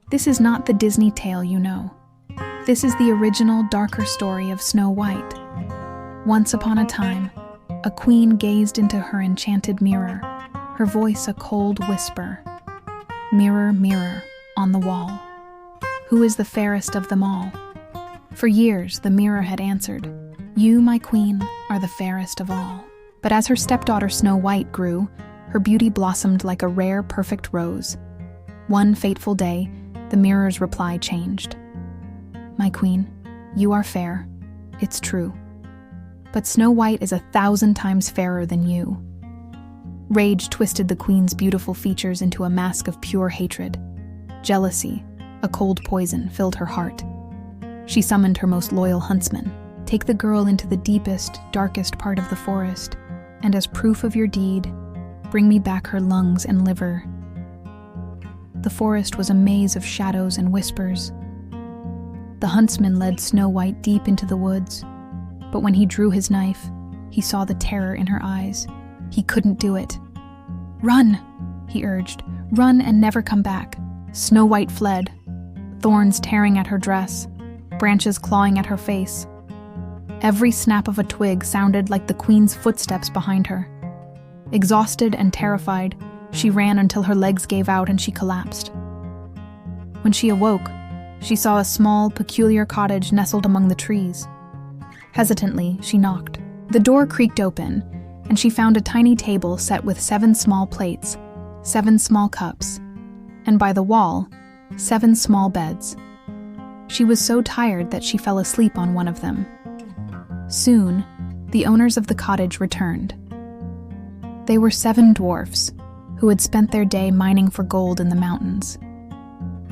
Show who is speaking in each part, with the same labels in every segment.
Speaker 1: This is not the Disney tale you know. This is the original, darker story of Snow White. Once upon a time, a queen gazed into her enchanted mirror, her voice a cold whisper. Mirror, mirror, on the wall, who is the fairest of them all? For years, the mirror had answered, "You, my queen, are the fairest of all." But as her stepdaughter Snow White grew, her beauty blossomed like a rare, perfect rose. One fateful day, the mirror's reply changed. "My queen, you are fair, it's true. But Snow White is 1,000 times fairer than you." Rage twisted the queen's beautiful features into a mask of pure hatred. Jealousy, a cold poison, filled her heart. She summoned her most loyal huntsman. "Take the girl into the deepest, darkest part of the forest, and as proof of your deed, bring me back her lungs and liver." The forest was a maze of shadows and whispers. The huntsman led Snow White deep into the woods, but when he drew his knife, he saw the terror in her eyes. He couldn't do it. "Run," he urged. "Run and never come back." Snow White fled, thorns tearing at her dress, branches clawing at her face. Every snap of a twig sounded like the queen's footsteps behind her. Exhausted and terrified, she ran until her legs gave out and she collapsed. When she awoke, she saw a small, peculiar cottage nestled among the trees. Hesitantly, she knocked. The door creaked open, and she found a tiny table set with 7 small plates, 7 small cups, and by the wall, 7 small beds. She was so tired that she fell asleep on one of them. Soon, the owners of the cottage returned. They were 7 dwarfs, who had spent their day mining for gold in the mountains.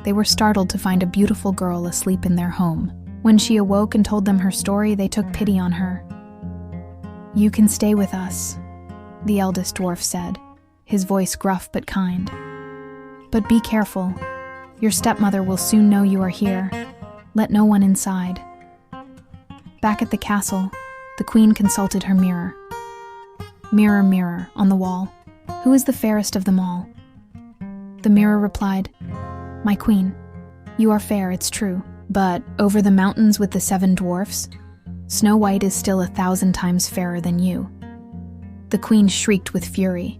Speaker 1: They were startled to find a beautiful girl asleep in their home. When she awoke and told them her story, they took pity on her. "You can stay with us," the eldest dwarf said, his voice gruff but kind. "But be careful. Your stepmother will soon know you are here. Let no one inside." Back at the castle, the queen consulted her mirror. "Mirror, mirror, on the wall, who is the fairest of them all?" The mirror replied, "My queen, you are fair, it's true. But over the mountains with the 7 dwarfs, Snow White is still 1,000 times fairer than you." The queen shrieked with fury.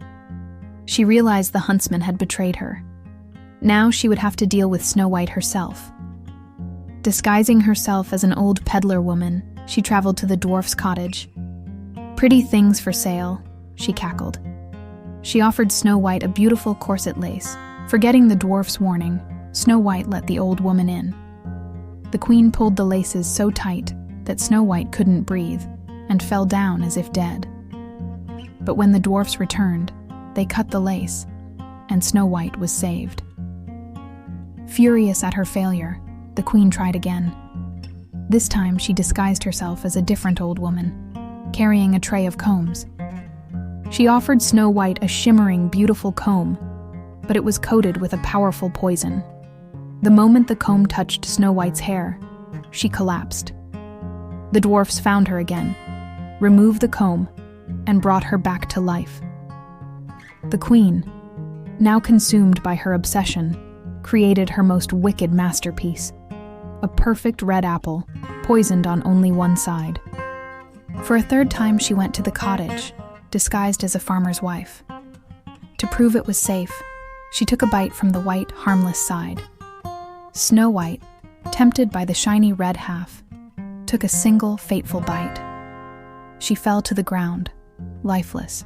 Speaker 1: She realized the huntsman had betrayed her. Now she would have to deal with Snow White herself. Disguising herself as an old peddler woman, she traveled to the dwarf's cottage. "Pretty things for sale," she cackled. She offered Snow White a beautiful corset lace. Forgetting the dwarf's warning, Snow White let the old woman in. The queen pulled the laces so tight that Snow White couldn't breathe and fell down as if dead. But when the dwarfs returned, they cut the lace, and Snow White was saved. Furious at her failure, the queen tried again. This time she disguised herself as a different old woman, carrying a tray of combs. She offered Snow White a shimmering, beautiful comb, but it was coated with a powerful poison. The moment the comb touched Snow White's hair, she collapsed. The dwarfs found her again, removed the comb, and brought her back to life. The queen, now consumed by her obsession, created her most wicked masterpiece, a perfect red apple, poisoned on only one side. For a 3rd time she went to the cottage, disguised as a farmer's wife. To prove it was safe, she took a bite from the white, harmless side. Snow White, tempted by the shiny red half, took a single fateful bite. She fell to the ground, lifeless.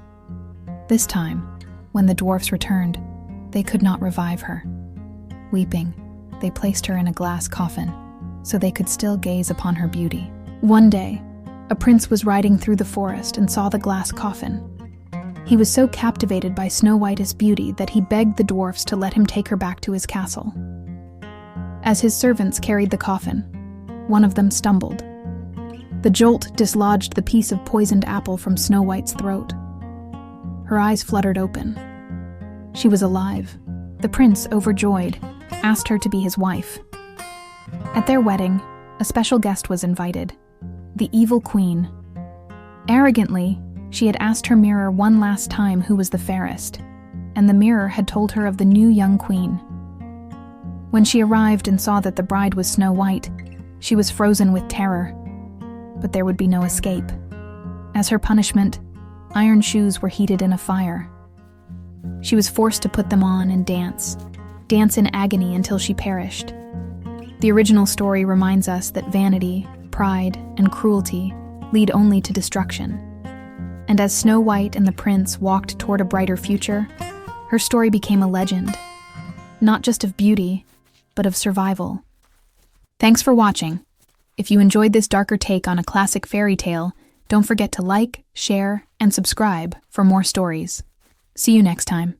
Speaker 1: This time, when the dwarfs returned, they could not revive her. Weeping, they placed her in a glass coffin, so they could still gaze upon her beauty. One day, a prince was riding through the forest and saw the glass coffin. He was so captivated by Snow White's beauty that he begged the dwarfs to let him take her back to his castle. As his servants carried the coffin, one of them stumbled. The jolt dislodged the piece of poisoned apple from Snow White's throat. Her eyes fluttered open. She was alive. The prince, overjoyed, asked her to be his wife. At their wedding, a special guest was invited, the evil queen. Arrogantly, she had asked her mirror one last time who was the fairest, and the mirror had told her of the new young queen. When she arrived and saw that the bride was Snow White, she was frozen with terror. But there would be no escape. As her punishment, iron shoes were heated in a fire. She was forced to put them on and dance in agony until she perished. The original story reminds us that vanity, pride, and cruelty lead only to destruction. And as Snow White and the prince walked toward a brighter future, her story became a legend, not just of beauty, but of survival. Thanks for watching. If you enjoyed this darker take on a classic fairy tale, don't forget to like, share, and subscribe for more stories. See you next time.